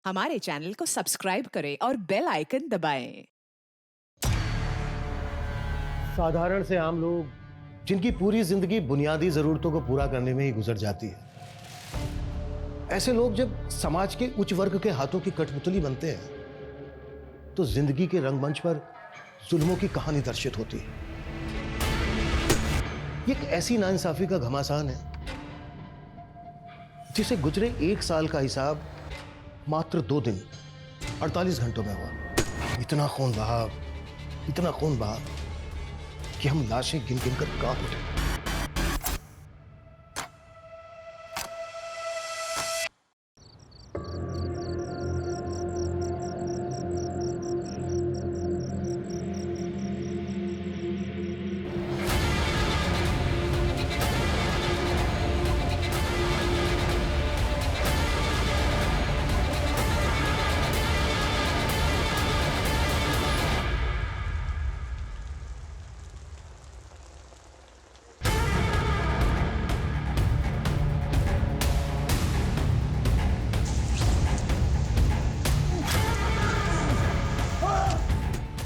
हमारे चैनल को सब्सक्राइब करें और बेल आइकन दबाएं। साधारण से आम लोग जिनकी पूरी जिंदगी बुनियादी जरूरतों को पूरा करने में ही गुजर जाती है, ऐसे लोग जब समाज के उच्च वर्ग के हाथों की कठपुतली बनते हैं तो जिंदगी के रंगमंच पर जुल्मों की कहानी दर्शित होती है। ये एक ऐसी नाइंसाफी का घमासान है जिसे गुजरे 1 साल का हिसाब मात्र 2 दिन 48 घंटों में हुआ। इतना खून बहा कि हम लाशें गिन गिन कर कांप उठे।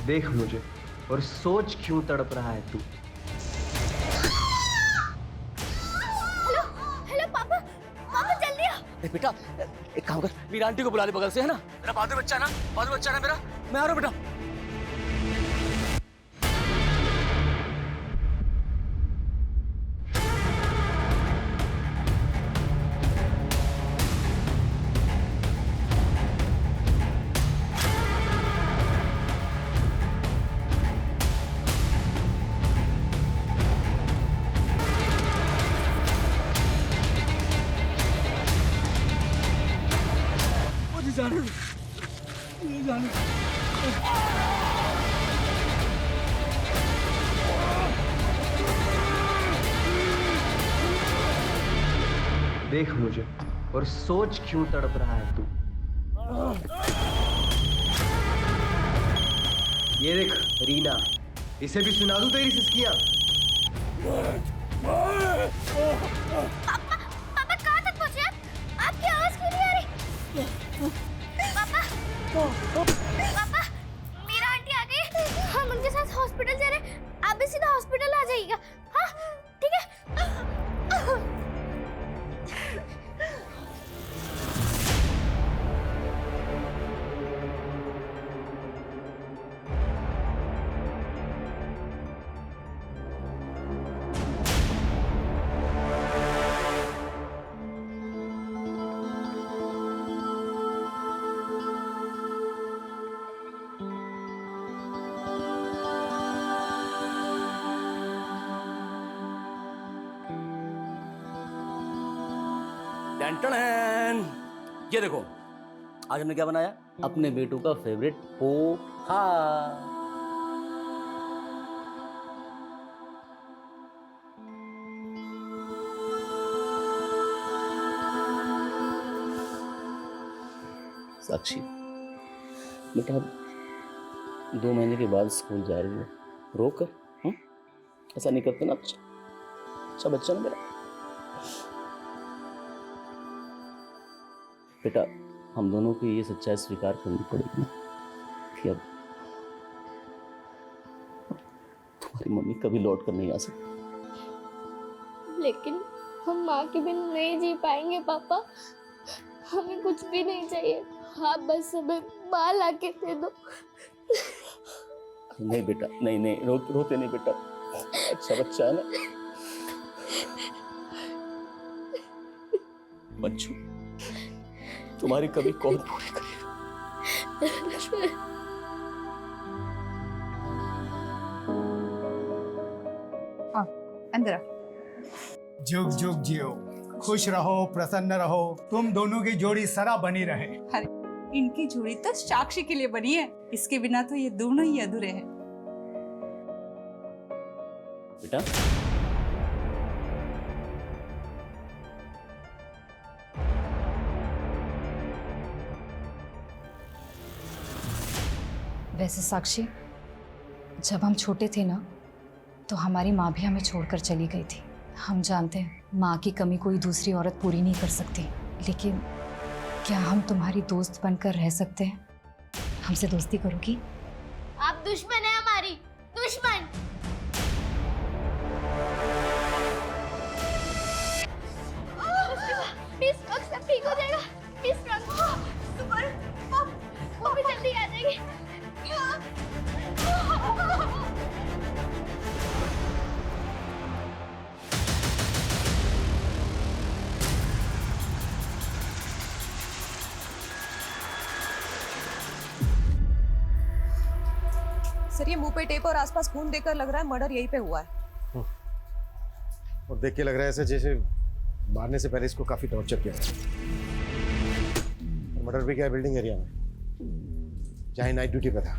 देख मुझे और सोच क्यों तड़प रहा है तू। हेलो पापा, पापा जल्दी आओ। बेटा एक काम कर, वीर आंटी को बुला ले बगल से, है ना? मेरा बहादुर बच्चा है ना मेरा। मैं आ रहा हूँ बेटा। देख मुझे और सोच क्यों तड़प रहा है तू। ये देख रीना, इसे भी सुना दूं तेरी सिसकियां। पापा कहाँ तक पहुँचे आप? आपकी आवाज क्यों नहीं आ रही? पापा, मीरा आंटी आ गई। हम उनके साथ हॉस्पिटल जा रहे हैं। आप भी सीधा हॉस्पिटल आ जाइएगा। हाँ ठीक है। ये देखो आज हमने क्या बनाया, अपने बेटू का फेवरेट पोहा। साक्षी बेटा 2 महीने के बाद स्कूल जा रही है, रो कर ऐसा नहीं करते ना। अच्छा बच्चा ना मेरा। बेटा हम दोनों को ये सच्चाई स्वीकार करनी पड़ेगी कि अब तुम्हारी मम्मी कभी लौट कर नहीं आ सकती। लेकिन हम माँ के बिन नहीं जी पाएंगे पापा। हमें कुछ भी नहीं चाहिए, आप बस हमें माँ लाके दे दो। नहीं बेटा, नहीं रोते नहीं बेटा। अच्छा बच्चा है ना। बच्चू तुम्हारी कभी कौन पूरी करेगा। अंदर जुग जुग जियो, खुश रहो, प्रसन्न रहो, तुम दोनों की जोड़ी सदा बनी रहे। अरे इनकी जोड़ी तो साक्षी के लिए बनी है, इसके बिना तो ये दोनों ही अधूरे हैं। बेटा वैसे साक्षी, जब हम छोटे थे ना तो हमारी माँ भी हमें छोड़कर चली गई थी। हम जानते हैं माँ की कमी कोई दूसरी औरत पूरी नहीं कर सकती, लेकिन क्या हम तुम्हारी दोस्त बनकर रह सकते हैं? हमसे दोस्ती करोगी? आप दुश्मन है हमारी, दुश्मन। प्लीज सब ठीक हो जाएगा, प्लीज सुपर वो भी जल्दी आ जाएगी। सर ये मुंह पे टेप और आसपास खून देखकर लग रहा है मर्डर यहीं पे हुआ है। और देख के लग रहा है ऐसे जैसे मारने से पहले इसको काफी टॉर्चर किया। मर्डर भी क्या है बिल्डिंग एरिया में, चाहे नाइट ड्यूटी पे था।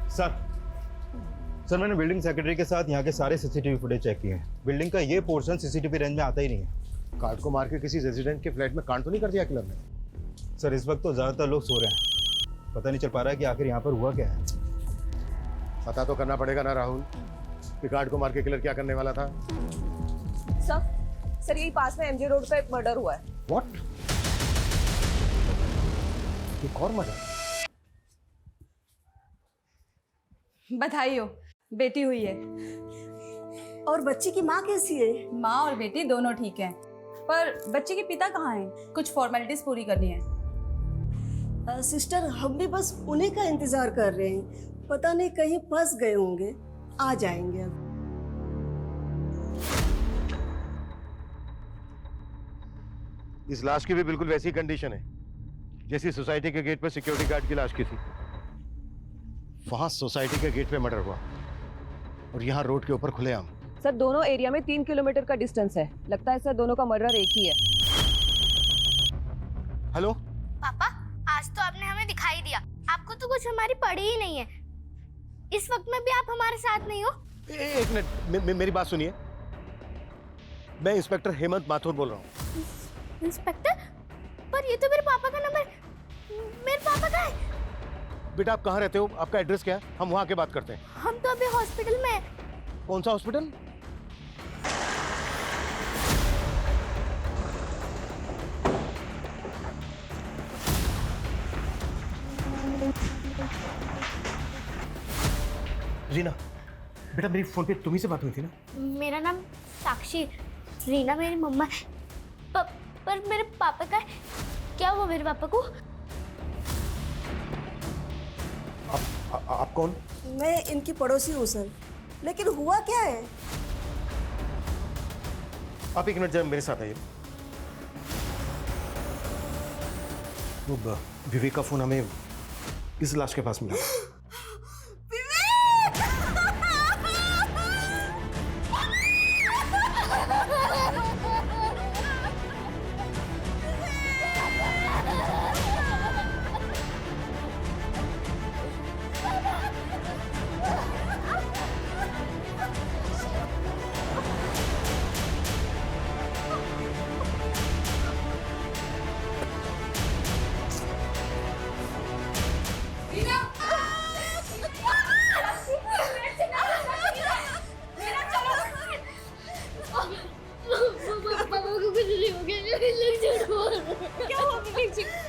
सर मैंने बिल्डिंग सेक्रेटरी के साथ यहाँ के सारे सीसीटीवी फुटेज चेक किए हैं। बिल्डिंग का ये पोर्शन सीसीटीवी रेंज में आता ही नहीं है। कार्ड को मार के किसी रेजिडेंट के फ्लैट में कांड तो नहीं कर दिया किलर ने? सर इस वक्त तो ज़्यादातर लोग सो रहे हैं, पता नहीं चल पा रहा है कि आखिर यहाँ पर हुआ क्या है। पता तो करना पड़ेगा ना राहुल कि कार्ड को मार के किलर क्या करने वाला था। सर यही पास में एमजे रोड पे एक मर्डर हुआ है। व्हाट? एक और मर्डर? बधाई हो, बेटी हुई है। और बच्ची की माँ कैसी है? माँ और बेटी दोनों ठीक हैं, पर बच्चे के पिता कहाँ हैं? कुछ फॉर्मेलिटीज पूरी करनी है। सिस्टर हम भी बस उन्हीं का इंतजार कर रहे हैं, पता नहीं कहीं फंस गए होंगे, आ जाएंगे अब। इस लाश की भी बिल्कुल वैसी कंडीशन है जैसी सोसाइटी के गेट पर सिक्योरिटी गार्ड की लाश की थी। वहां सोसाइटी के गेट पे मर्डर हुआ और यहाँ रोड के ऊपर खुलेआम। सर दोनों एरिया में 3 किलोमीटर का डिस्टेंस है, लगता है सर दोनों का मर्डर एक ही है। हेलो पापा, आज तो आपने हमें दिखाई दिया, आपको तो कुछ हमारी पड़ी ही नहीं है। इस वक्त में भी आप हमारे साथ नहीं हो। एक मिनट, मेरी बात सुनिए। मैं इंस्पेक्टर हेमंत माथुर बोल रहा हूँ। इंस्पेक्टर? पर ये तो मेरे पापा का नंबर, मेरे पापा का है। बेटा आप कहाँ रहते हो? आपका एड्रेस क्या है? हम वहाँ के बात करते हैं। हम तो अभी हॉस्पिटल में हैं। कौन सा हॉस्पिटल? रीना, बेटा मेरी फोन पे तुम्ही से बात हुई थी ना? मेरा नाम साक्षी, रीना मेरी मम्मा है। पर मेरे पापा का है। क्या हुआ मेरे पापा को? आप कौन? मैं इनकी पड़ोसी हूँ सर, लेकिन हुआ क्या है? आप एक मिनट जरा मेरे साथ आइए। वो विवेक का फोन हमें इस लाश के पास मिला।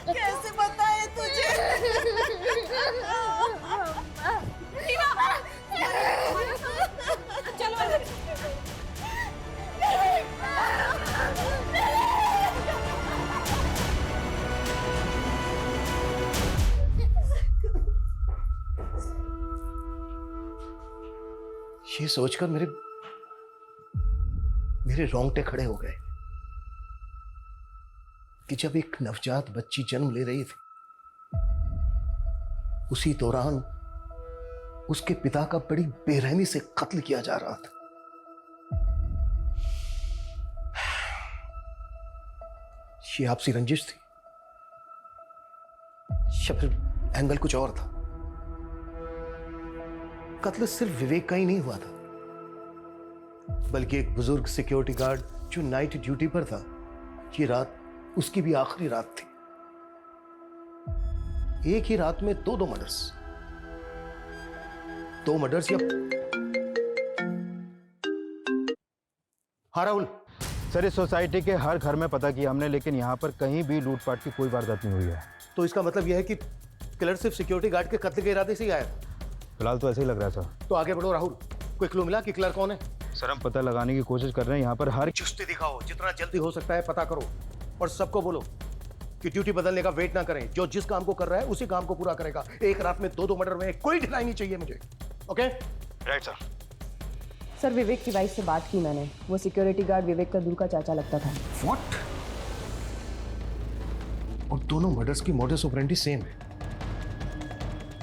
कैसे बताए तुझे? ये सोचकर मेरे रोंगटे खड़े हो गए कि जब एक नवजात बच्ची जन्म ले रही थी, उसी दौरान उसके पिता का बड़ी बेरहमी से कत्ल किया जा रहा था। ये आपसी रंजिश थी या फिर एंगल कुछ और था? कत्ल सिर्फ विवेक का ही नहीं हुआ था, बल्कि एक बुजुर्ग सिक्योरिटी गार्ड जो नाइट ड्यूटी पर था, ये रात उसकी भी आखिरी रात थी। एक ही रात में दो मर्डर्स या... हाँ राहुल, सर इस सोसाइटी के हर घर में पता किया हमने, लेकिन यहाँ पर कहीं भी लूटपाट की कोई वारदात नहीं हुई है। तो इसका मतलब यह है कि किलर सिर्फ सिक्योरिटी गार्ड के कत्ल के इरादे से ही आया। फिलहाल तो ऐसे ही लग रहा है सर। तो आगे बढ़ो राहुल, कोई क्लू मिला कि किलर कौन है? सर हम पता लगाने की कोशिश कर रहे हैं, यहाँ पर हर चुस्ती दिखाओ, जितना जल्दी हो सकता है पता करो, और सबको बोलो कि ड्यूटी बदलने का वेट ना करें। जो जिस काम को कर रहा है उसी काम को पूरा करेगा। एक रात में 2-2 मर्डर में कोई ढिलाई नहीं चाहिए मुझे। Okay right sir. सर विवेक की वाइफ से बात की मैंने, वो सिक्योरिटी गार्ड विवेक का दूर का चाचा लगता था। व्हाट? और दोनों मर्डर्स की मोडस ऑपरेंडी सेम है,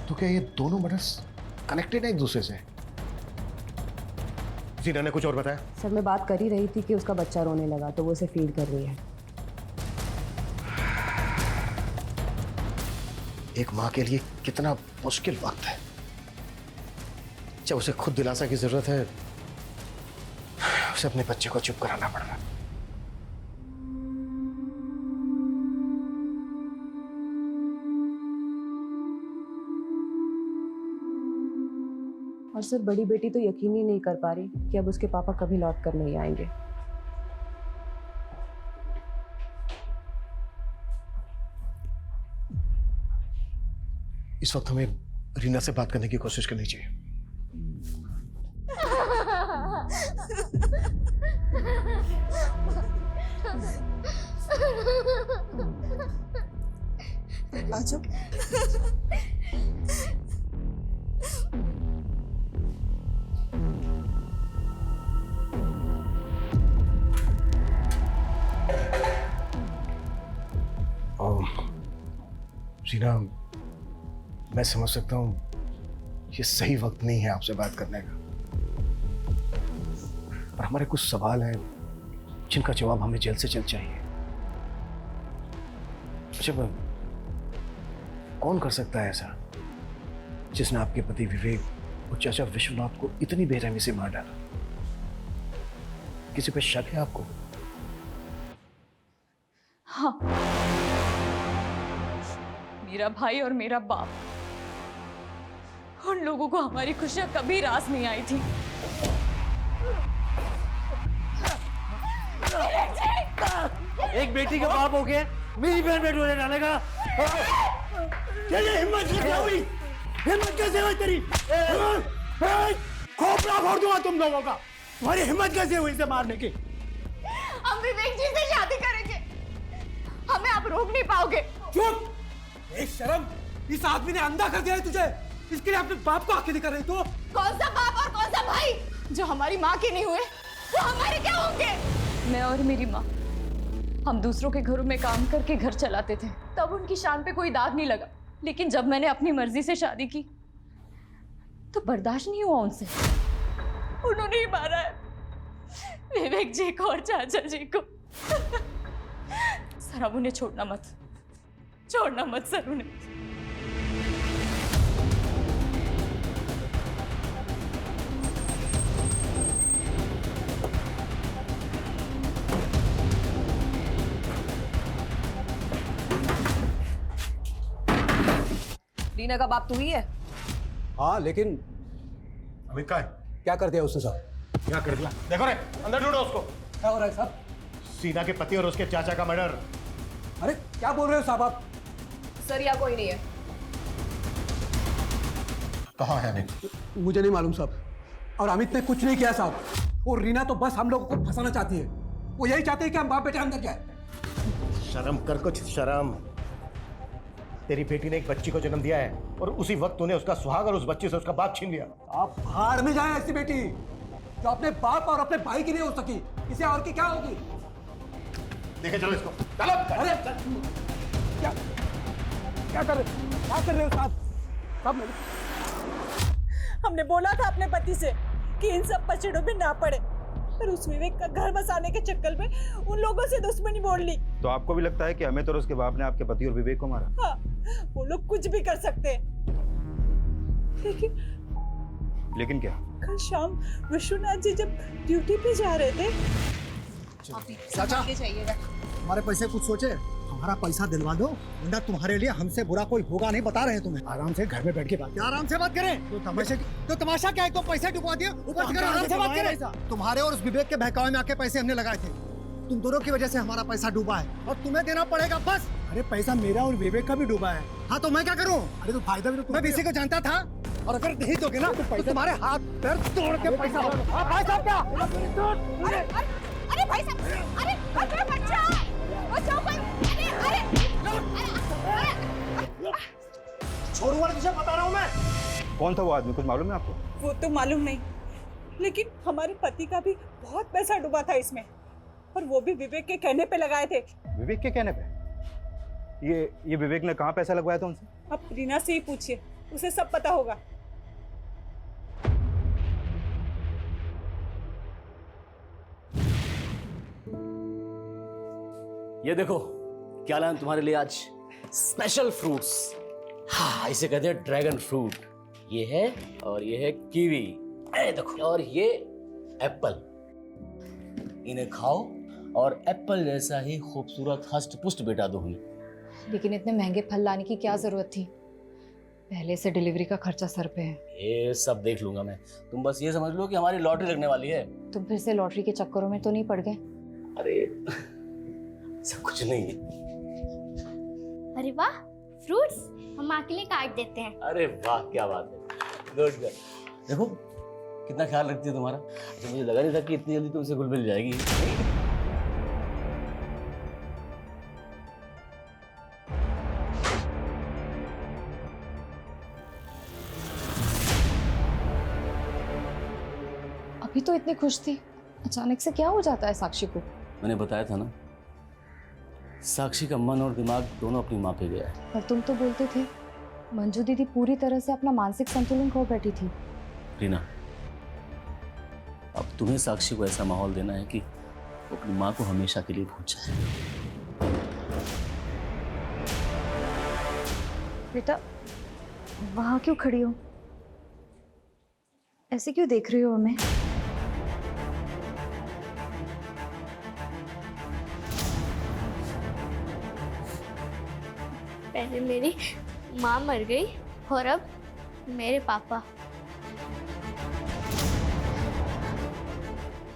तो क्या ये दोनों मर्डर्स कनेक्टेड है एक दूसरे से? जीना ने कुछ और बताया? सर मैं बात कर ही रही थी कि उसका बच्चा रोने लगा तो वो उसे फीड कर रही है। एक माँ के लिए कितना मुश्किल वक्त है जब उसे खुद दिलासा की जरूरत है, उसे अपने बच्चे को चुप कराना पड़ रहा है। और सर बड़ी बेटी तो यकीन ही नहीं कर पा रही कि अब उसके पापा कभी लौट कर नहीं आएंगे। इस वक्त हमें रीना से बात करने की कोशिश करनी चाहिए। रीना, मैं समझ सकता हूं ये सही वक्त नहीं है आपसे बात करने का, पर हमारे कुछ सवाल हैं जिनका जवाब हमें जल्द से जल्द चाहिए। अच्छा, कौन कर सकता है ऐसा जिसने आपके पति विवेक और चाचा विश्वनाथ को इतनी बेरहमी से मार डाला? किसी पे शक है आपको? हाँ, मेरा भाई और मेरा बाप, उन लोगों को हमारी खुशियां कभी रास नहीं आई थी। एक बेटी का बाप हो गया मेरी बहन पे डोले डालेगा? हिम्मत कैसे हुई? हिम्मत कैसे हुई तेरी? खोपड़ा फोड़ दूंगा तुम लोगों का। तुम्हारी हिम्मत कैसे हुई इसे मारने की? हम विवेक जी से शादी करेंगे, हमें आप रोक नहीं पाओगे। चुप! एक शर्म! इस आदमी ने अंधा कर दिया है तुझे, इसके लिए अपने बाप को आंखें दिखा रही तू। कौन सा बाप और कौन सा भाई? जो हमारी माँ के नहीं हुए वो हमारे क्या होंगे? मैं और मेरी माँ, हम दूसरों के घरों में काम करके घर चलाते थे, तब उनकी शान पे कोई दाग नहीं लगा। लेकिन जब मैंने अपनी मर्जी से शादी की तो बर्दाश्त नहीं हुआ उनसे। उन्होंने ही मारा है विवेक जी को और चाचा जी को। सर अब उन्हें छोड़ना मत सर उन्हें। रीना का बाप तू ही है? हाँ, लेकिन अमित का है? क्या कर दिया उसने साहब? क्या कर दिया? देखो रे, अंदर ढूंढो उसको। क्या हो रहा है साहब? सीना के पति और उसके चाचा का मर्डर। अरे क्या बोल रहे हो साहब आप? सर यहाँ कोई नहीं है। कहाँ है अमित? मुझे नहीं मालूम साहब, और अमित ने कुछ नहीं किया साहब। और रीना तो बस हम लोगों को फंसाना चाहती है। वो यही चाहती है कि हम बाप बेटे अंदर जाए। शर्म कर, कुछ शर्म। तेरी बेटी ने एक बच्ची को जन्म दिया है और उसी वक्त तूने उसका सुहाग और उस बच्चे से उसका बाप छीन लिया। आप भाड़ में जाए ऐसी बेटी जो अपने बाप और अपने भाई की नहीं हो सकी, किसी और की क्या होगी? देखे चलो इसको। चलो। अरे क्या कर रहे हो साहब? हमने बोला था अपने पति से कि इन सब पचड़ों में ना पड़े, पर उस विवेक का घर बसाने के चक्कर में उन लोगों से दुश्मनी मोड़ ली। तो आपको भी लगता है कि अमित और उसके बाप ने आपके पति और विवेक को मारा? हाँ, वो लोग कुछ भी कर सकते हैं। लेकिन क्या? कल शाम विश्वनाथ जी जब ड्यूटी पे जा रहे थे। चाचा, हमारे पैसे कुछ सोचे? हमारा पैसा दिलवा दो, वरना तुम्हारे लिए हमसे बुरा कोई होगा नहीं, बता रहे हैं तुम्हें। आराम से घर में बैठ के बात। आराम से बात करें। तो तमाशा क्या है? तो पैसे डुबा दिए, ऊपर से आराम से बात करें। तुम्हारे और उस विवेक के बहकावे में आके पैसे हमने लगाए थे, तुम दोनों की वजह से हमारा पैसा डूबा है और तुम्हें देना पड़ेगा बस। अरे पैसा मेरा और विवेक का भी डूबा है। हाँ तो मैं क्या करूँ? अरे तो फायदा भी तो मैं किसी को जानता था, और अगर नहीं दोगे ना तो तुम्हारे हाथ पैर तोड़ के पैसा भाई साहब क्या? अरे भाई साहब, अरे बच्चा बचाओ भाई, छोड़ू वाले तुझे बता रहा हूँ मैं। कौन था वो आदमी, कुछ मालूम है आपको? वो तो मालूम नहीं, लेकिन हमारे पति का भी बहुत पैसा डूबा था इसमें, और वो भी विवेक के कहने पे लगाए थे। विवेक के कहने पे? ये विवेक ने कहाँ पैसा लगवाया था उनसे? अब रीना से ही पूछिए, उसे सब पता होगा। ये देखो क्या लाया तुम्हारे लिए आज, स्पेशल फ्रूट्स। हाँ, इसे कहते हैं ड्रैगन फ्रूट। ये है, और ये है कीवी, देखो, और ये एप्पल। इन्हें खाओ और एप्पल जैसा ही खूबसूरत हष्ट पुष्ट बेटा दो हमें। लेकिन इतने महंगे फल लाने की क्या जरूरत थी? पहले से डिलीवरी का खर्चा सर पे है। ये सब देख लूंगा मैं, तुम बस ये समझ लो कि हमारी लॉटरी लगने वाली है। तुम फिर से लॉटरी के चक्करों में तो नहीं पड़ गए? अरे सब कुछ नहीं है। अरे वाह, फ्रूट्स हम माँ के लिए काट देते हैं। अरे वाह, क्या बात है, गुड गर्ल। देखो कितना ख्याल रखती है तुम्हारा। तो मुझे लगा नहीं था कि इतनी जल्दी तुमसे घुल मिल जाएगी। अभी तो इतनी खुश थी, अचानक से क्या हो जाता है साक्षी को? मैंने बताया था ना, साक्षी का मन और दिमाग दोनों अपनी माँ पे गया है। पर तुम तो बोलते थे मंजू दीदी पूरी तरह से अपना मानसिक संतुलन खो बैठी थी। रीना, अब तुम्हें साक्षी को ऐसा माहौल देना है कि वो अपनी माँ को हमेशा के लिए भूल जाए। बेटा, वहां क्यों खड़ी हो? ऐसे क्यों देख रही हो हमें? पहले मेरी माँ मर गई और अब मेरे पापा।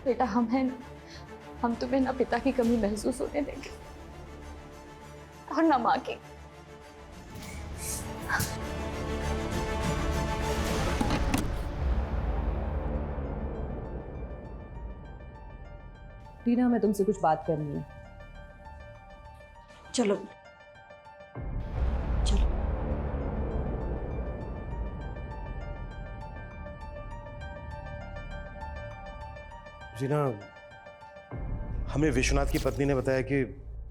बेटा, हम हैं ना, हम तुम्हें ना पिता की कमी महसूस होने देंगे और ना माँ की। रीना, हमें तुमसे कुछ बात करनी है। चलो जीना, हमें विश्वनाथ की पत्नी ने बताया कि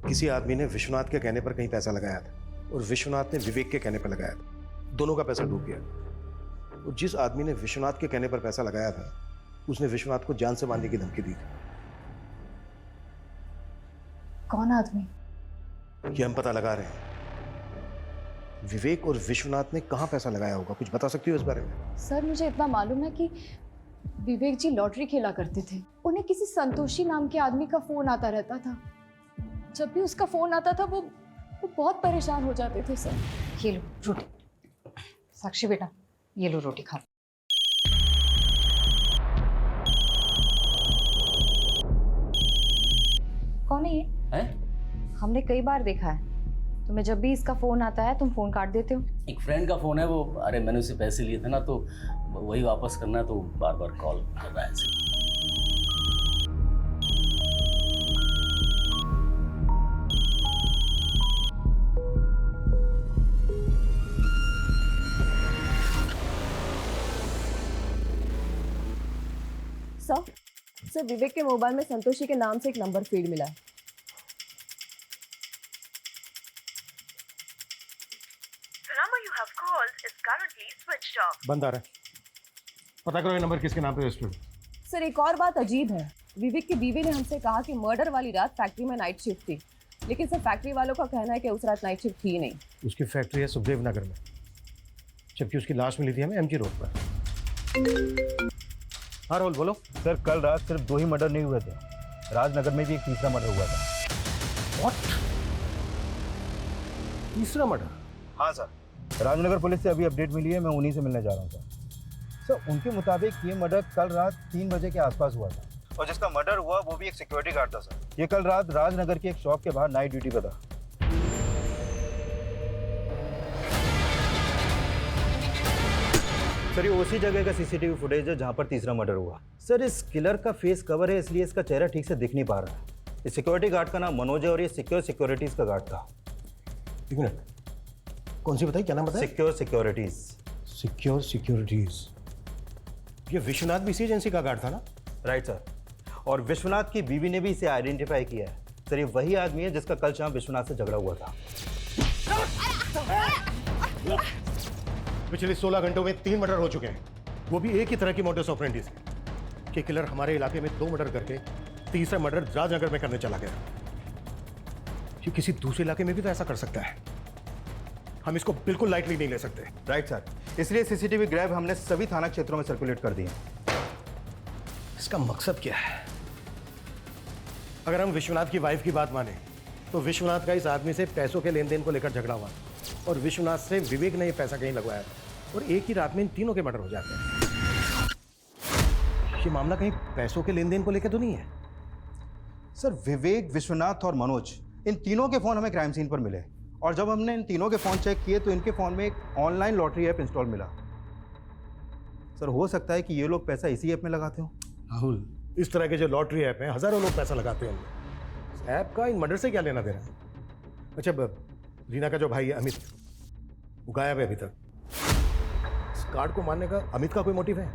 किसी आदमी ने विश्वनाथ के कहने पर कहीं पैसा लगाया था और विश्वनाथ ने विवेक के कहने पर लगाया था। दोनों का पैसा डूब गया। और जिस आदमी ने विश्वनाथ के कहने पर पैसा लगाया था, उसने विश्वनाथ को जान से मारने की धमकी दी थी। कौन आदमी? ये हम पता लगा रहे हैं। विवेक और विश्वनाथ ने कहाँ पैसा लगाया होगा, कुछ बता सकती हो इस बारे में? सर, मुझे इतना मालूम है कि विवेक जी लॉटरी खेला करते थे। उन्हें किसी संतोषी नाम के आदमी का फोन आता रहता था। जब भी उसका फोन आता था वो बहुत परेशान हो जाते थे सर। ये लो रोटी। साक्षी बेटा, ये लो रोटी खा। कौन है ये? हमने कई बार देखा है। तुम्हें जब भी इसका फोन आता है तुम फोन काट देते हो। एक फ्रेंड का फोन है वो। अरे मैंने उससे पैसे लिए थे ना, तो वही वापस करना है, तो बार बार कॉल कर रहा है। सर, विवेक के मोबाइल में संतोषी के नाम से एक नंबर फीड मिला है। बंद आ रहा है, पता करो ये नंबर किसके नाम पे रजिस्टर्ड। सर, एक और बात अजीब है। विवेक की बीवी ने हमसे कहा कि मर्डर वाली रात फैक्ट्री में नाइट शिफ्ट थी, लेकिन सर फैक्ट्री वालों का कहना है कि उस रात नाइट शिफ्ट थी नहीं। उसकी फैक्ट्री है सुखदेव नगर में, जबकि उसकी लाश मिली थी हमें एमजी रोड पर। हाँ राहुल बोलो। सर, कल रात सिर्फ 2 ही मर्डर नहीं हुए थे, राजनगर में भी एक तीसरा मर्डर हुआ था। व्हाट? तीसरा मर्डर? हाँ सर, राजनगर पुलिस से अभी अपडेट मिली है, मैं उन्हीं से मिलने जा रहा हूँ सर। सर, उनके मुताबिक ये मर्डर कल रात 3 बजे के आसपास हुआ था। और जिसका मर्डर हुआ वो भी एक सिक्योरिटी गार्ड था सर। ये कल रात राजनगर की एक शॉप के बाहर नाइट ड्यूटी पर था। सर ये उसी जगह का सीसीटीवी फुटेज है जहां पर तीसरा मर्डर हुआ। सर इस किलर का फेस कवर है इसलिए इसका चेहरा ठीक से दिख नहीं पा रहा है। इस सिक्योरिटी गार्ड का नाम मनोज है और ये सिक्योर सिक्योरिटीज का गार्ड था। एक मिनट, कौन सी बताई, क्या नाम बताया? Secure securities. Secure securities. ये विश्वनाथ भी इसी एजेंसी का गार्ड था ना? Right sir. और विश्वनाथ की बीवी ने भी इसे आइडेंटिफाई किया है। सर ये वही आदमी है जिसका कल शाम विश्वनाथ से झगड़ा हुआ था। पिछले 16 घंटों में 3 मर्डर हो चुके हैं, वो भी एक ही तरह की मोडस ऑपरेंडी से। कि किलर हमारे इलाके में 2 मर्डर करके तीसरा मर्डर राजनगर में करने चला गया। ये किसी दूसरे इलाके में भी तो ऐसा कर सकता है। हम इसको बिल्कुल लाइटली नहीं ले सकते। राइट सर, इसलिए सीसीटीवी ग्रैब हमने सभी थाना क्षेत्रों में सर्कुलेट कर दिए। इसका मकसद क्या है? अगर हम विश्वनाथ की वाइफ की बात माने तो विश्वनाथ का इस आदमी से पैसों के लेन देन को लेकर झगड़ा हुआ और विश्वनाथ से विवेक ने ये पैसा कहीं लगवाया और एक ही रात में इन तीनों के मर्डर हो जाते हैं। ये मामला कहीं पैसों के लेन देन को लेकर तो नहीं है? सर विवेक, विश्वनाथ और मनोज, इन तीनों के फोन हमें क्राइम सीन पर मिले और जब हमने इन तीनों के फोन चेक किए तो इनके फोन में एक ऑनलाइन लॉटरी ऐप इंस्टॉल मिला। सर हो सकता है कि ये लोग पैसा इसी ऐप में लगाते हो। राहुल, इस तरह के जो लॉटरी ऐप हैं हजारों लोग पैसा लगाते हैं। इस ऐप का इन मर्डर से क्या लेना देना है? अच्छा, रीना का जो भाई है अमित, वो गायब है अभी तक। इस कार्ड को मारने का अमित का कोई मोटिव है?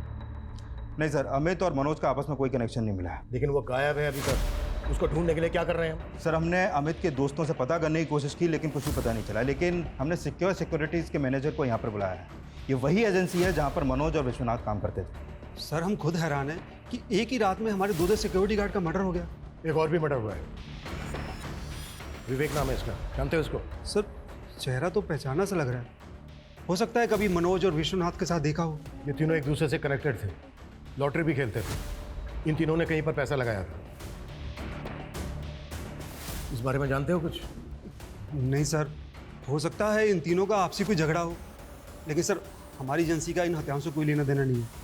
नहीं सर, अमित और मनोज का आपस में कोई कनेक्शन नहीं मिला है। लेकिन वो गायब है अभी तक, उसको ढूंढने के लिए क्या कर रहे हैं? सर हमने अमित के दोस्तों से पता करने की कोशिश की लेकिन कुछ भी पता नहीं चला। लेकिन हमने सिक्योर सिक्योरिटीज़ के मैनेजर को यहाँ पर बुलाया है। ये वही एजेंसी है जहाँ पर मनोज और विश्वनाथ काम करते थे। सर हम खुद हैरान हैं कि एक ही रात में हमारे 2 सिक्योरिटी गार्ड का मर्डर हो गया। एक और भी मर्डर हुआ है, विवेक नाम है इसका, जानते हो इसको? सर चेहरा तो पहचाना सा लग रहा है। हो सकता है कभी मनोज और विश्वनाथ के साथ देखा हो। ये तीनों एक दूसरे से कनेक्टेड थे, लॉटरी भी खेलते थे। इन तीनों ने कहीं पर पैसा लगाया था। इस बारे में जानते हो कुछ? नहीं सर, हो सकता है इन तीनों का आपसी कोई झगड़ा हो, लेकिन सर हमारी एजेंसी का इन हत्याओं से कोई लेना देना नहीं है।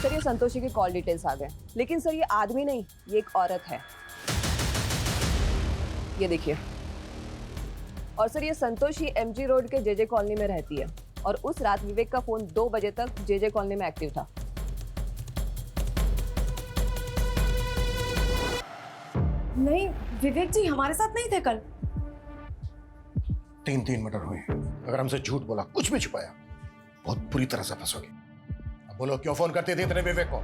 सर ये संतोषी के कॉल डिटेल्स आ गए, लेकिन सर ये आदमी नहीं, ये एक औरत है। ये देखिए। और सर ये संतोषी एमजी रोड के जेजे कॉलोनी में रहती है और उस रात विवेक का फोन 2 बजे तक जेजे कॉलोनी में एक्टिव था। नहीं, विवेक जी हमारे साथ नहीं थे कल। 3 मर्डर हुए। अगर हमसे झूठ बोला, कुछ भी छुपाया, बहुत बुरी तरह से फंसोगे। अब बोलो, क्यों फोन करते थे इतने विवेक को?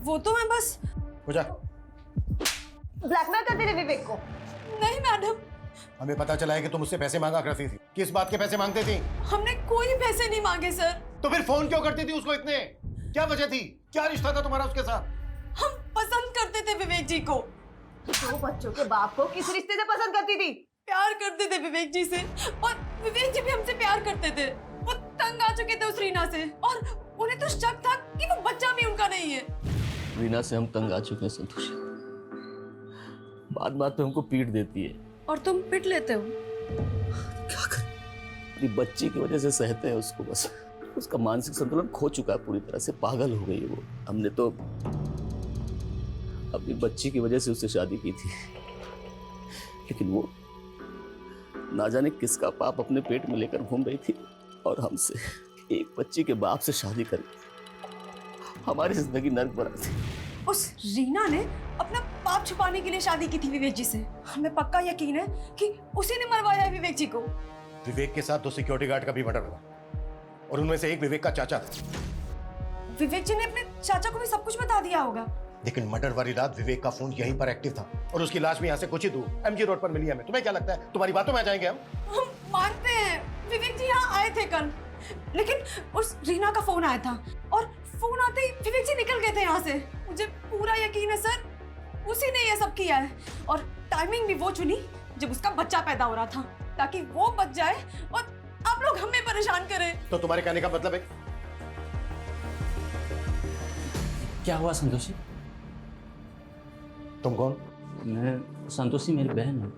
वो तो मैं बस हो जा। ब्लैकमेल करते थे विवेक को। नहीं मैडम, हमें पता चला है कि तुम मुझसे पैसे मांगा करती थी। किस बात के पैसे मांगते थी? हमने कोई पैसे नहीं मांगे सर। तो फिर फोन क्यों करती थी उसको इतने? क्या वजह थी? क्या रिश्ता था तुम्हारा उसके साथ? हम पसंद करते थे विवेक जी को। तो बच्चों के बाप को किस रिश्ते से पसंद करती थी? प्यार करते थे विवेक जी से और विवेक जी भी हमसे प्यार करते थे। वो तंग आ चुके थे उस रीना से और उन्हें तो शक था कि वो बच्चा भी उनका नहीं है। रीना से हम तंग आ चुके हैं संतोषी। बात बात पे हमको पीट देती है। और तुम पिट लेते हो। क्या कर? अपनी बच्ची की वजह से सहते हैं उसको। बस उसका मानसिक संतुलन खो चुका है, पूरी तरह से पागल हो गई है वो। हमने तो अपनी बच्ची की वजह से उससे शादी की थी, लेकिन वो ना जाने किसका पाप अपने पेट में लेकर घूम रही थी और हमसे एक बच्ची के बाप से शादी करके हमारी जिंदगी नर्क बना थी। उस रीना ने अपना पाप छुपाने के लिए शादी की थी विवेक जी से। हमें पक्का यकीन है कि उसी ने मरवाया है विवेक जी को। विवेक के साथ 2 सिक्योरिटी गार्ड का भी मर्डर हुआ और उनमें से एक विवेक का चाचा था। विवेक जी ने अपने चाचा को भी सब कुछ बता दिया होगा। लेकिन मर्डर वाली रात विवेक का फोन यहीं पर एक्टिव था और उसकी लाश भी यहाँ से कुछ ही दूर एमजी रोड पर मिली हमें। तुम्हें क्या लगता है तुम्हारी बातों में आ जाएंगे हम मानते हैं विवेक जी यहाँ आए थे कल, लेकिन उस रीना का फोन आया था और फोन आते ही विवेक जी निकल गए थे यहाँ से। मुझे पूरा यकीन है सर, उसी ने ये सब किया है और टाइमिंग भी वो चुनी जब उसका बच्चा पैदा हो रहा था। ताकि वो बच जाए और आप लोग हमें परेशान करें। तो तुम्हारे कहने का मतलब है? क्या हुआ संतोषी? तुम कौन? मैं संतोषी मेरी बहन है।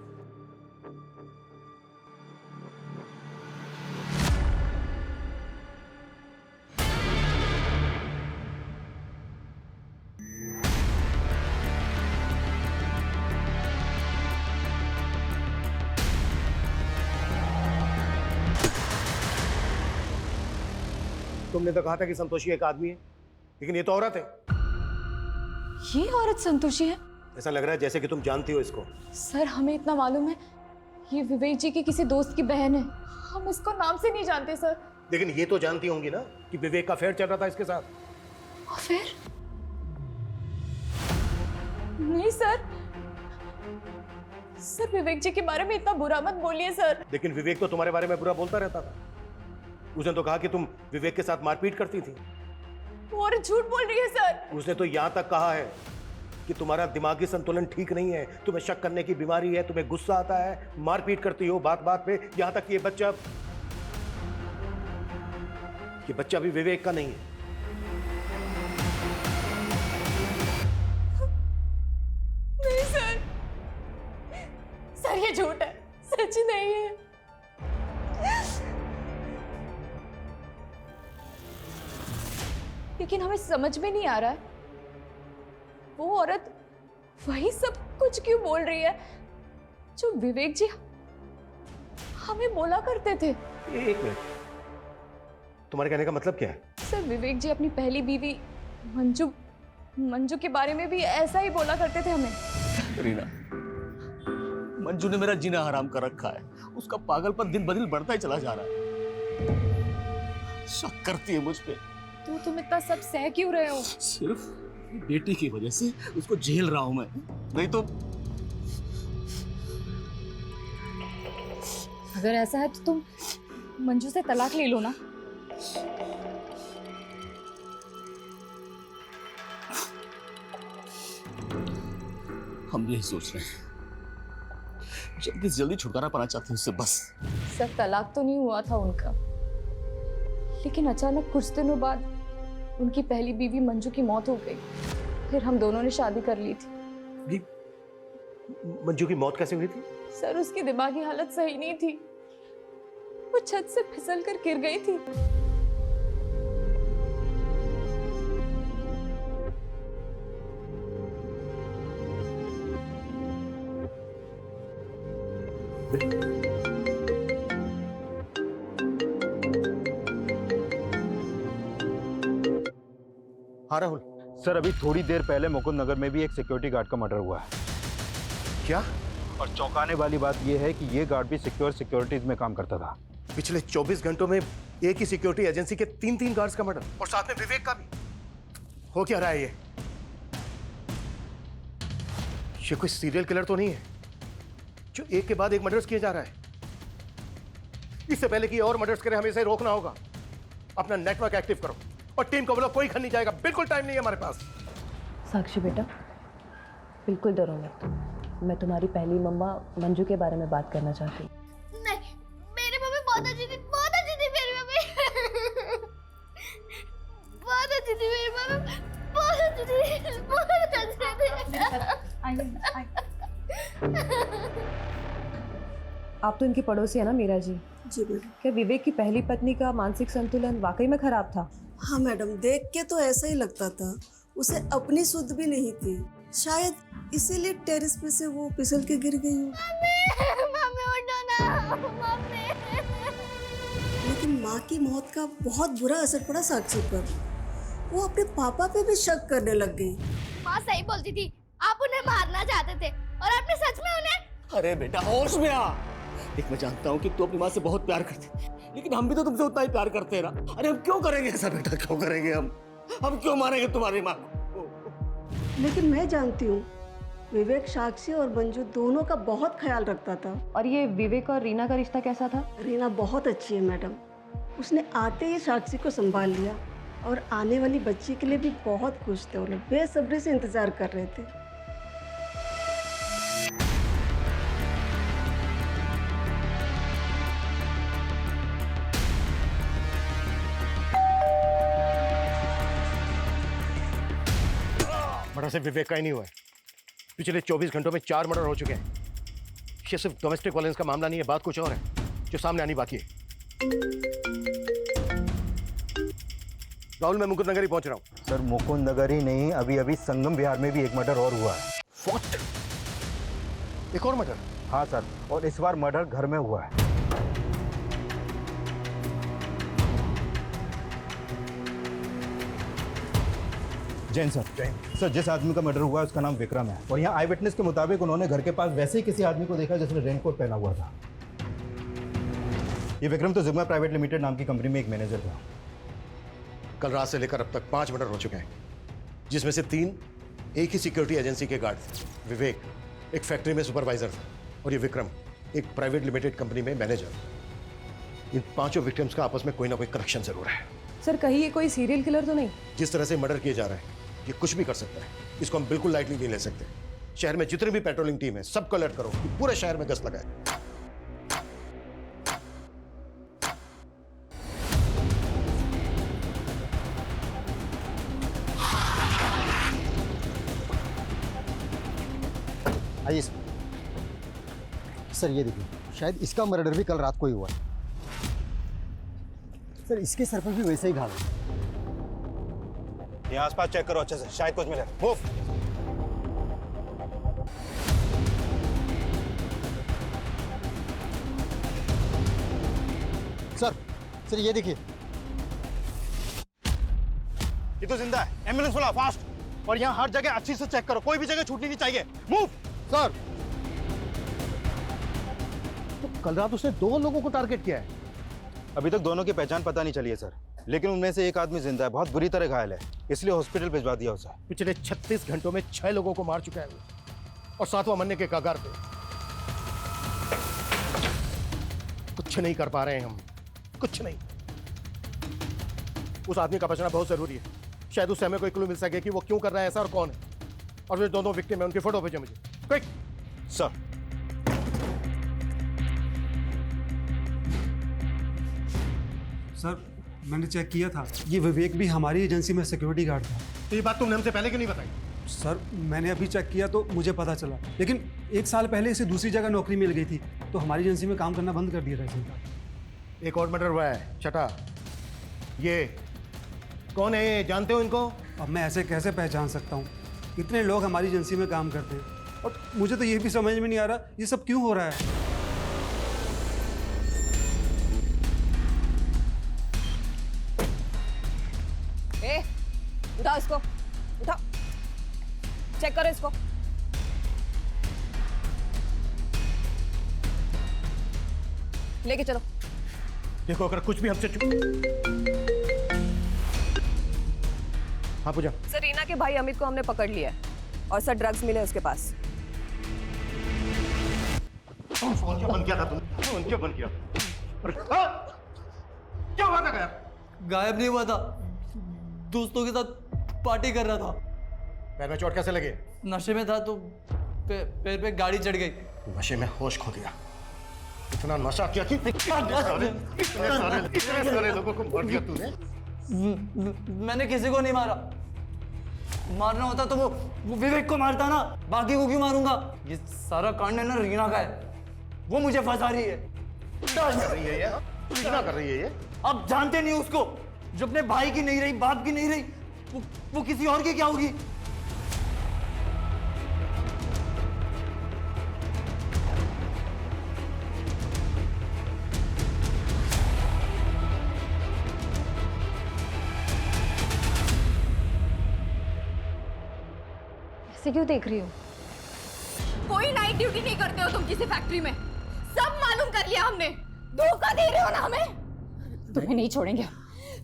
तुमने तो कहा था कि संतोषी एक आदमी है, लेकिन ये तो औरत है। ये औरत संतोषी है? ऐसा लग रहा है जैसे कि तुम जानती हो इसको। सर हमें इतना मालूम है, ये विवेक जी की किसी दोस्त की बहन है। हम इसको नाम से नहीं जानते सर। लेकिन ये तो जानती होंगी ना कि विवेक का अफेयर चल रहा था इसके साथ। अफेयर? नहीं सर, सर विवेक जी के बारे में इतना बुरा मत बोलिए सर। लेकिन विवेक तो तुम्हारे बारे में बुरा बोलता रहता था। उसने तो कहा कि तुम विवेक के साथ मारपीट करती थी। वो और झूठ बोल रही है सर। उसने तो यहां तक कहा है कि तुम्हारा दिमागी संतुलन ठीक नहीं है, तुम्हें शक करने की बीमारी है, तुम्हें गुस्सा आता है, मारपीट करती हो बात बात पे, यहां तक कि ये बच्चा भी विवेक का नहीं है। नहीं सर, सर ये झूठ है, सच नहीं है। लेकिन हमें समझ में नहीं आ रहा है, वो औरत वही सब कुछ क्यों बोल रही है जो विवेक जी हमें बोला करते थे। एक मिनट, तुम्हारे कहने का मतलब क्या है? सर विवेक जी अपनी पहली बीवी मंजू के बारे में भी ऐसा ही बोला करते थे हमें। रीना, मंजू ने मेरा जीना हराम कर रखा है। उसका पागलपन दिन ब दिन बढ़ता ही चला जा रहा है। शक करती है मुझ पे। तो तुम इतना सब सह क्यों रहे हो? सिर्फ बेटी की वजह से उसको झेल रहा हूं मैं, नहीं तो। अगर ऐसा है तो तुम मंजू से तलाक ले लो ना। हम यही सोच रहे हैं, जल्दी से जल्दी छुटकारा पाना चाहते हैं उससे बस। सर तलाक तो नहीं हुआ था उनका, लेकिन अचानक कुछ दिनों बाद उनकी पहली बीवी मंजू की मौत हो गई। फिर हम दोनों ने शादी कर ली थी। मंजू की मौत कैसे हुई थी? सर उसकी दिमागी हालत सही नहीं थी, वो छत से फिसल कर गिर गई थी। हाँ राहुल। सर अभी थोड़ी देर पहले मुकुंद नगर में भी एक सिक्योरिटी गार्ड का मर्डर हुआ है। क्या? और चौंकाने वाली बात यह है कि ये गार्ड भी सिक्योरिटीज में काम करता था। पिछले 24 घंटों में एक ही सिक्योरिटी एजेंसी के 3 गार्ड्स का मर्डर, और साथ में विवेक का भी। हो क्या रहा है ये कोई सीरियल किलर तो नहीं है जो एक के बाद एक मर्डर्स किए जा रहा है? इससे पहले कि और मर्डर्स करें हमें इसे रोकना होगा। अपना नेटवर्क एक्टिव करो और टीम को बोलो कोई खन नहीं जाएगा। बिल्कुल टाइम नहीं है हमारे पास। साक्षी बेटा, बिल्कुल डरो मत। मैं तुम्हारी पहली मम्मा मंजू के बारे में बात करना चाहती हूँ। नहीं, मेरी मम्मी बहुत अच्छी थी, बहुत अच्छी थी मेरी मम्मी। बहुत अच्छी थी मेरी मम्मी, बहुत अच्छी थी, बहुत अच्छी थी। आप तो इनकी पड़ोसी है ना मीरा जी? जी मैडम। क्या विवेक की पहली पत्नी का मानसिक संतुलन वाकई में खराब था? हाँ मैडम, देख के तो ऐसा ही लगता था। उसे अपनी सुध भी नहीं थी, शायद इसीलिए टेरेस पे से वो फिसल के गिर गई हो। मम्मी उठो ना, मम्मी। लेकिन माँ की मौत का बहुत बुरा असर पड़ा साक्षी पर। वो अपने पापा पे भी शक करने लग गई। माँ सही बोलती थी, आप उन्हें मारना चाहते थे और आपने सच में उन्हें। अरे बेटा होश में आ। देख मैं जानता हूँ कि तू अपनी माँ से बहुत प्यार करती, लेकिन हम भी तो तुमसे उतना ही प्यार करते हैं ना। अरे हम क्यों करेंगे ऐसा बेटा, क्यों करेंगे हम क्यों मारेंगे तुम्हारी माँ को? लेकिन मैं जानती हूँ विवेक साक्षी और मंजू दोनों का बहुत ख्याल रखता था। और ये विवेक और रीना का रिश्ता कैसा था? रीना बहुत अच्छी है मैडम। उसने आते ही साक्षी को संभाल लिया और आने वाली बच्ची के लिए भी बहुत खुश थे। वो लोग बेसब्री से इंतजार कर रहे थे। मर्डर सिर्फ विवेक का ही नहीं हुआ है, पिछले 24 घंटों में 4 मर्डर हो चुके हैं। ये सिर्फ डोमेस्टिक वायलेंस का मामला नहीं है, बात कुछ और है जो सामने आनी बाकी है। राहुल, मैं मुकुंद नगर ही पहुंच रहा हूँ। सर मुकुंद नगर ही नहीं, अभी अभी संगम बिहार में भी एक मर्डर और हुआ है। What? एक और मर्डर? हाँ सर, और इस बार मर्डर घर में हुआ है। जैन सर, सर जिस आदमी का मर्डर हुआ है उसका नाम विक्रम है, और यहाँ आई विटनेस के मुताबिक उन्होंने घर के पास वैसे ही किसी आदमी को देखा जिसने रेनकोट पहना हुआ था। ये विक्रम तो जिग्मा प्राइवेट लिमिटेड नाम की कंपनी में एक मैनेजर था। कल रात से लेकर अब तक 5 मर्डर हो चुके हैं, जिसमें से 3 एक ही सिक्योरिटी एजेंसी के गार्ड थे। विवेक एक फैक्ट्री में सुपरवाइजर था, और ये विक्रम एक प्राइवेट लिमिटेड कंपनी में मैनेजर। इन 5 विक्टिम्स का आपस में कोई ना कोई कनेक्शन जरूर है। सर कहीं ये कोई सीरियल किलर तो नहीं? जिस तरह से मर्डर किए जा रहे हैं, ये कुछ भी कर सकता है, इसको हम बिल्कुल लाइटली नहीं ले सकते। शहर में जितनी भी पेट्रोलिंग टीम है सबको अलर्ट करो कि पूरे शहर में गश्त लगाए। आइए सर, ये देखिए, शायद इसका मर्डर भी कल रात को ही हुआ है। सर इसके सर पर भी वैसे ही घाव है। यहाँ आसपास चेक करो अच्छे से, शायद कुछ मिले। मूव। सर ये देखिए, ये तो जिंदा है। एम्बुलेंस बुलाओ फास्ट, और यहाँ हर जगह अच्छी से चेक करो, कोई भी जगह छूटनी नहीं चाहिए। मूव। सर, तो कल रात उसने 2 लोगों को टारगेट किया है। अभी तक दोनों की पहचान पता नहीं चली है सर, लेकिन उनमें से एक आदमी जिंदा है, बहुत बुरी तरह घायल है, इसलिए हॉस्पिटल भिजवा दिया उसे। पिछले 36 घंटों में 6 लोगों को मार चुका है वो, और 7वां मरने के कगार पे। कुछ नहीं कर पा रहे हैं हम, कुछ नहीं। उस आदमी का बचना बहुत जरूरी है। शायद उससे हमें कोई क्लू मिल सके कि वो क्यों कर रहा है ऐसा और कौन है। और वे दोनों विक्टिम है, उनकी फोटो भेजो मुझे, क्विक। सर सर मैंने चेक किया था, ये विवेक भी हमारी एजेंसी में सिक्योरिटी गार्ड था। तो ये बात तुमने हमसे पहले क्यों नहीं बताई? सर मैंने अभी चेक किया तो मुझे पता चला, लेकिन 1 साल पहले इसे दूसरी जगह नौकरी मिल गई थी, तो हमारी एजेंसी में काम करना बंद कर दिया था इसने। एक और मर्डर हुआ है, छठा। ये कौन है, ये जानते हो इनको? अब मैं ऐसे कैसे पहचान सकता हूँ, इतने लोग हमारी एजेंसी में काम करते हैं, और मुझे तो ये भी समझ में नहीं आ रहा ये सब क्यों हो रहा है। उठाओ इसको, उठाओ, चेक करो इसको। लेके चलो। देखो अगर कुछ भी हमसे हाँ पूजा। सर रीना के भाई अमित को हमने पकड़ लिया है, और सर ड्रग्स मिले उसके पास। फोन क्यों बंद किया था तुमने? फोन क्यों बंद किया? क्या हुआ था? गायब नहीं हुआ था, दोस्तों के साथ पार्टी कर रहा था। पैर में चोट कैसे लगी? नशे में था तो पैर पे गाड़ी चढ़ गई। नशे में होश खो दिया। इतना नशा किया कि इतने सारे लोगों को मार दिया तूने। मैंने किसी को नहीं मारा, मारना होता तो वो विवेक को मारता ना, बाकी को क्यों मारूंगा? ये सारा कांड है ना रीना का है, वो मुझे फंसा रही है। कर रही है ये, कर रही है ये। आप जानते नहीं उसको, जो अपने भाई की नहीं रही, बाप की नहीं रही, वो किसी और की क्या होगी? ऐसे क्यों देख रही हो? कोई नाइट ड्यूटी नहीं करते हो तुम किसी फैक्ट्री में, सब मालूम कर लिया हमने। धोखा दे रहे हो ना हमें। तुम्हें नहीं छोड़ेंगे,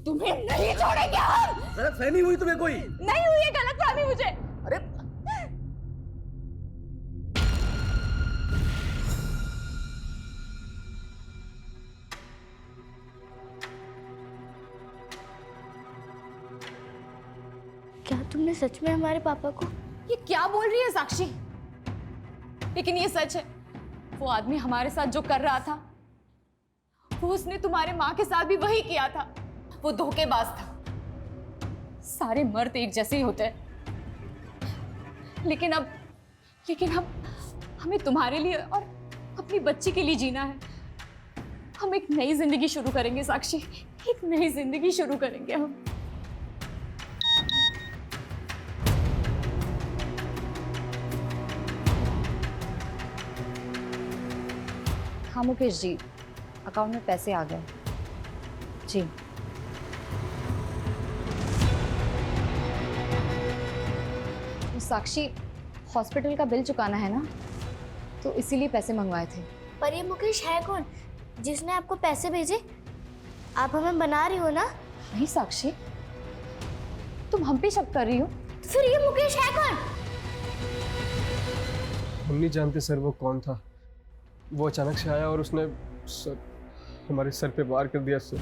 तुम्हें नहीं छोड़ेंगे हम। गलतफहमी हुई तुम्हें कोई? नहीं हुई है गलतफहमी मुझे। अरे क्या तुमने सच में हमारे पापा को? ये क्या बोल रही है साक्षी? लेकिन ये सच है, वो आदमी हमारे साथ जो कर रहा था, वो उसने तुम्हारे माँ के साथ भी वही किया था। वो धोखेबाज था। सारे मर्द एक जैसे ही होते हैं, लेकिन अब हमें तुम्हारे लिए और अपनी बच्ची के लिए जीना है। हम एक नई जिंदगी शुरू करेंगे साक्षी, एक नई जिंदगी शुरू करेंगे हम। हाँ मुकेश जी, अकाउंट में पैसे आ गए जी। साक्षी, हॉस्पिटल का बिल चुकाना है ना, तो इसीलिए पैसे मंगवाए थे। पर ये मुकेश है कौन जिसने आपको पैसे भेजे? आप हमें बना रही हो ना? नहीं साक्षी, तुम हम पे शक कर रही हो। तो फिर ये मुकेश है कौन? हम नहीं जानते सर वो कौन था। वो अचानक से आया और उसने हमारे सर पे वार कर दिया सर।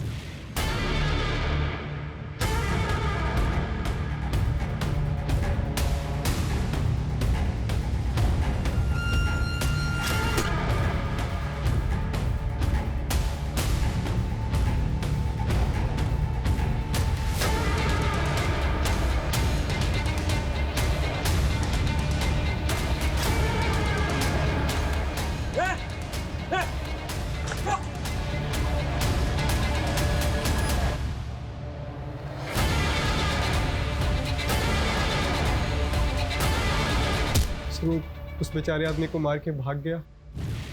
उस बेचारे आदमी को मार के भाग गया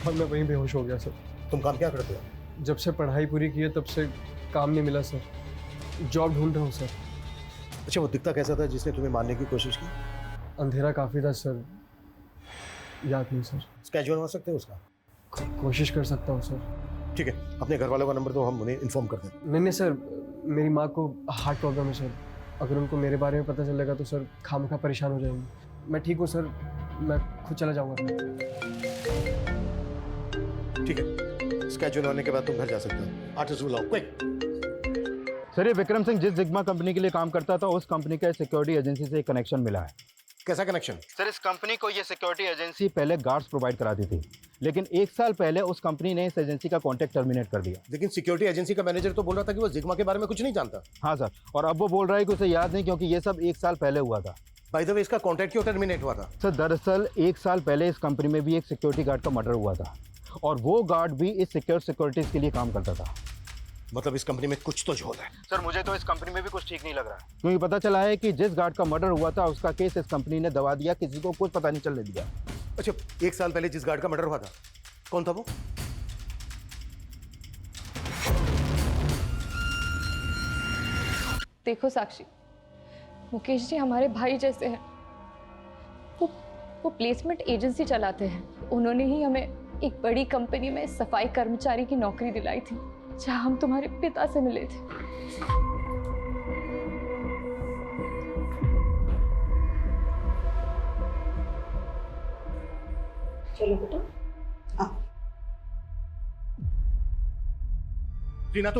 और मैं वहीं बेहोश हो गया सर। तुम काम क्या करते हो? जब से पढ़ाई पूरी की है तब से काम नहीं मिला सर। जॉब ढूंढ रहा हूँ सर। अच्छा, वो दिखता कैसा था जिसने तुम्हें मारने की कोशिश की? अंधेरा काफ़ी था सर, याद नहीं सर। स्केच बनवा सकते हो उसका? कोशिश कर सकता हूँ सर। ठीक है, अपने घर वालों का नंबर दो, हम उन्हें इन्फॉर्म कर दें। नहीं सर, मेरी माँ को हार्ट प्रॉब्लम है सर। अगर उनको मेरे बारे में पता चलेगा तो सर खामखा परेशान हो जाएंगे। मैं ठीक हूँ सर, मैं खुद चला जाऊँगा। ठीक है, स्केड्यूल होने के बाद तुम घर जा सकते हो। आर्टिस्ट बुलाओ, क्विक। सर, ये विक्रम सिंह जिस जिग्मा कंपनी के लिए काम करता था, उस कंपनी का सिक्योरिटी एजेंसी से एक कनेक्शन मिला है। कैसा कनेक्शन? सर, इस कंपनी को ये सिक्योरिटी एजेंसी पहले गार्ड्स प्रोवाइड कराती थी, लेकिन 1 साल पहले उस कंपनी ने इस एजेंसी का कॉन्ट्रैक्ट टर्मिनेट कर दिया। लेकिन सिक्योरिटी एजेंसी का मैनेजर तो बोल रहा था कि वो जिग्मा के बारे में कुछ नहीं जानता। हाँ सर, और अब वो बोल रहा है कि उसे याद नहीं, क्योंकि ये सब 1 साल पहले हुआ था। बाय द वे, इसका कॉन्ट्रैक्ट क्यों टर्मिनेट हुआ था? सर, दरअसल 1 साल पहले इस कंपनी में भी एक सिक्योरिटी गार्ड का मर्डर हुआ था, और वो गार्ड भी इस सिक्योरिटीज के लिए काम करता था। मतलब इस कंपनी में कुछ तो झोल है। सर, मुझे तो इस कंपनी में भी कुछ ठीक नहीं लग रहा है, क्योंकि पता चला है कि जिस गार्ड का मर्डर हुआ था उसका केस इस कंपनी ने दबा दिया, किसी को कुछ पता नहीं चलने दिया। अच्छा, 1 साल पहले जिस गार्ड का मर्डर हुआ था, कौन था वो? देखो साक्षी, मुकेश जी हमारे भाई जैसे हैं। वो प्लेसमेंट एजेंसी चलाते हैं। उन्होंने ही हमें एक बड़ी कंपनी में सफाई कर्मचारी की नौकरी दिलाई थी, जहां हम तुम्हारे पिता से मिले थे। चलो बेटा, रीना,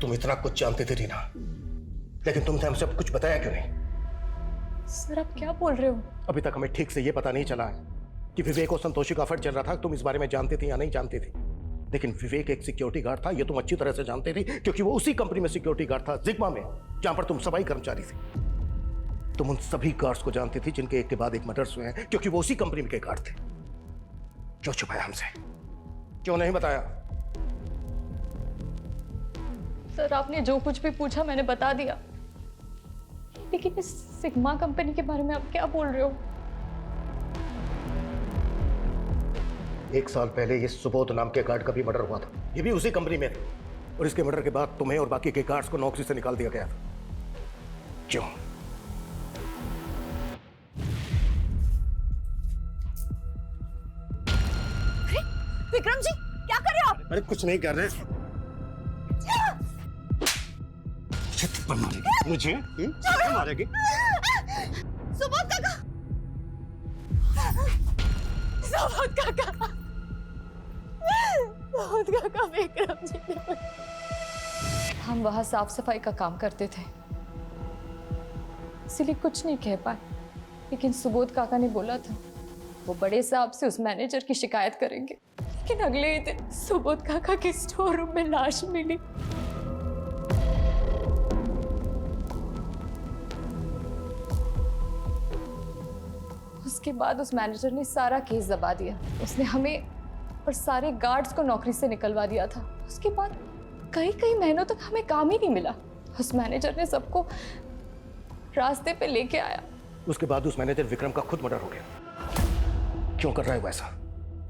तुम इतना कुछ जानते थे रीना, लेकिन तुमने हमसे अब कुछ बताया क्यों नहीं? सर, आप क्या बोल रहे हो? अभी तक हमें ठीक से ये पता नहीं चला है कि विवेक और संतोषी का अफेयर चल रहा था। तुम इस बारे में जानते थे या नहीं जानते थे? लेकिन विवेक एक सिक्योरिटी गार्ड था, ये तुम अच्छी तरह से जानते थे, क्योंकि वो उसी कंपनी में सिक्योरिटी गार्ड था, जिग्मा में, जहां पर तुम सफाई कर्मचारी थे। तुम उन सभी गार्ड्स को जानते थे जिनके एक के बाद एक मर्डर्स हुए हैं, क्योंकि वो उसी कंपनी के गार्ड थे। क्यों छुपाया हमसे? क्यों नहीं बताया? सर, आपने जो कुछ भी पूछा मैंने बता दिया, लेकिन इस सिग्मा कंपनी के बारे में आप क्या बोल रहे हो? 1 साल पहले ये सुबोध नाम के गार्ड का भी मर्डर हुआ था, ये भी उसी कंपनी में था, और इसके मर्डर के बाद तुम्हें और बाकी के गार्ड्स को नौकरी से निकाल दिया गया था। क्यों? विक्रम जी, क्या कर रहे हो आप? अरे कुछ नहीं कर रहे। मुझे मारेगी? सुबोध काका, सुबोध काका, सुबोध काका, विक्रम जी। हम वहाँ साफ सफाई का काम करते थे, इसलिए कुछ नहीं कह पाए, लेकिन सुबोध काका ने बोला था वो बड़े साहब से उस मैनेजर की शिकायत करेंगे। लेकिन अगले ही दिन सुबोध काका के स्टोर रूम में लाश मिली। उसके बाद उस मैनेजर ने सारा केस दबा दिया। उसने हमें और सारे गार्ड्स को नौकरी से निकलवा दिया था। उसके बाद कई कई महीनों तक हमें काम ही नहीं मिला। उस मैनेजर ने सबको रास्ते पे लेके आया। उसके बाद उस मैनेजर विक्रम का खुद मर्डर हो गया। क्यों कर रहा है वैसा?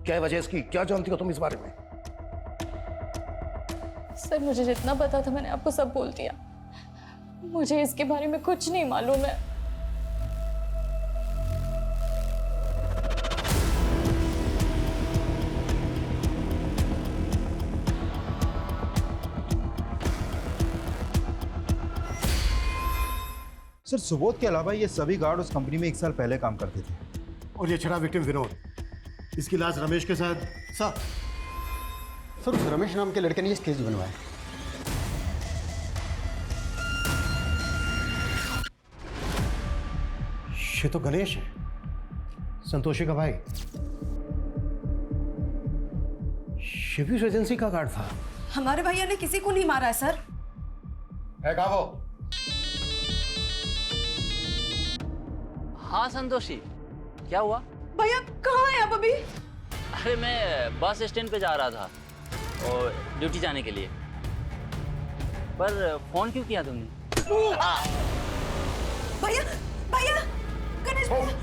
क्या है वजह इसकी? क्या जानती हो तुम इस बारे में? सर, मुझे जितना पता था मैंने आपको सब बोल दिया। मुझे इसके बारे में कुछ नहीं मालूम है। सर सुबोध के अलावा ये सभी गार्ड उस कंपनी में 1 साल पहले काम करते थे। और ये छड़ा विक्टिम विनोद, इसकी लाश रमेश के साथ। सर उस रमेश नाम के लड़के ने ये स्केच बनवाया। ये तो गणेश है, संतोषी का भाई। ये भी उस एजेंसी का गार्ड था। हमारे भैया ने किसी को नहीं मारा है सर। है कहाँ वो? हाँ संतोषी, क्या हुआ? भैया कहाँ है आप अभी? अरे मैं बस स्टैंड पे जा रहा था और ड्यूटी जाने के लिए। पर फोन क्यों किया तुमने? भैया भैया गणेश भैया।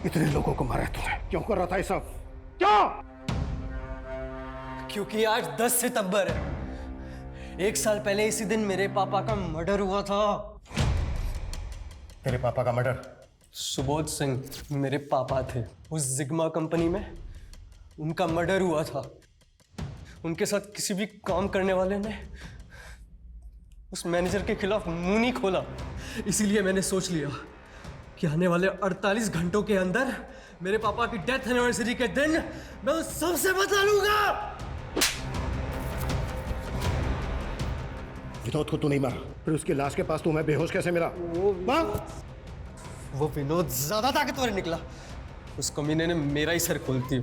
इतने लोगों को मारा तूने, क्यों कर रहा था ये सब? क्यों? क्योंकि आज 10 सितंबर है। 1 साल पहले इसी दिन मेरे पापा का मर्डर हुआ था। तेरे पापा का मर्डर? सुबोध सिंह मेरे पापा थे। उस जिग्मा कंपनी में उनका मर्डर हुआ था। उनके साथ किसी भी काम करने वाले ने उस मैनेजर के खिलाफ मुंह नहीं खोला। इसीलिए मैंने सोच लिया कि आने वाले 48 घंटों के अंदर मेरे पापा की डेथ एनिवर्सरी के दिन मैं उस सबसे बचा लूंगा। विनोद को तू नहीं मारा, फिर उसकी लाश के पास तू मैं बेहोश कैसे मिला? वो विनोद ज्यादा ताकतवर निकला। उस कमीने ने मेरा ही सर खोल दिया।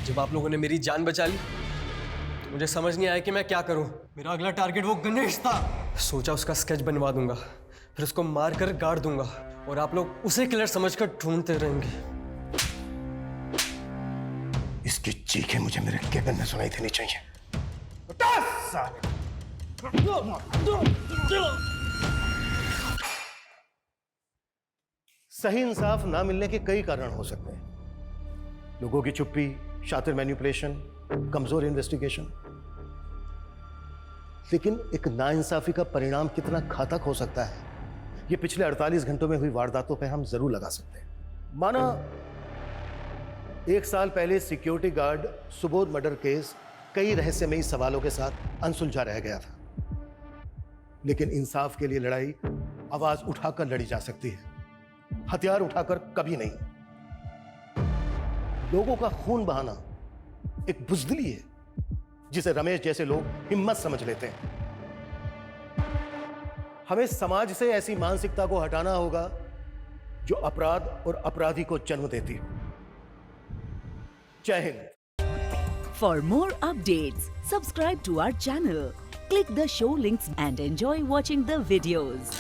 जब आप लोगों ने मेरी जान बचा ली तो मुझे समझ नहीं आया कि मैं क्या करूं। मेरा अगला टारगेट वो गणेश था। सोचा उसका स्केच बनवा दूंगा, फिर उसको मार कर गाड़ दूंगा और आप लोग उसे किलर समझकर ढूंढते रहेंगे। इसकी चीखें मुझे मेरे केबिन में सुनाई देनी चाहिए। सही इंसाफ ना मिलने के कई कारण हो सकते हैं। लोगों की चुप्पी, शातिर मैनिपुलेशन, कमजोर इन्वेस्टिगेशन। लेकिन एक नाइंसाफी का परिणाम कितना घातक हो सकता है, ये पिछले 48 घंटों में हुई वारदातों पे हम जरूर लगा सकते हैं। माना 1 साल पहले security guard Subodh murder case कई रहस्यमयी सवालों के साथ अनसुलझा रह गया था, लेकिन इंसाफ के लिए लड़ाई आवाज उठाकर लड़ी जा सकती है, हथियार उठाकर कभी नहीं। लोगों का खून बहाना एक बुज़दिली है जिसे रमेश जैसे लोग हिम्मत समझ लेते हैं। हमें समाज से ऐसी मानसिकता को हटाना होगा जो अपराध और अपराधी को जन्म देती हो। जय Hind. For more updates, subscribe to our channel, click the show links and enjoy watching the videos.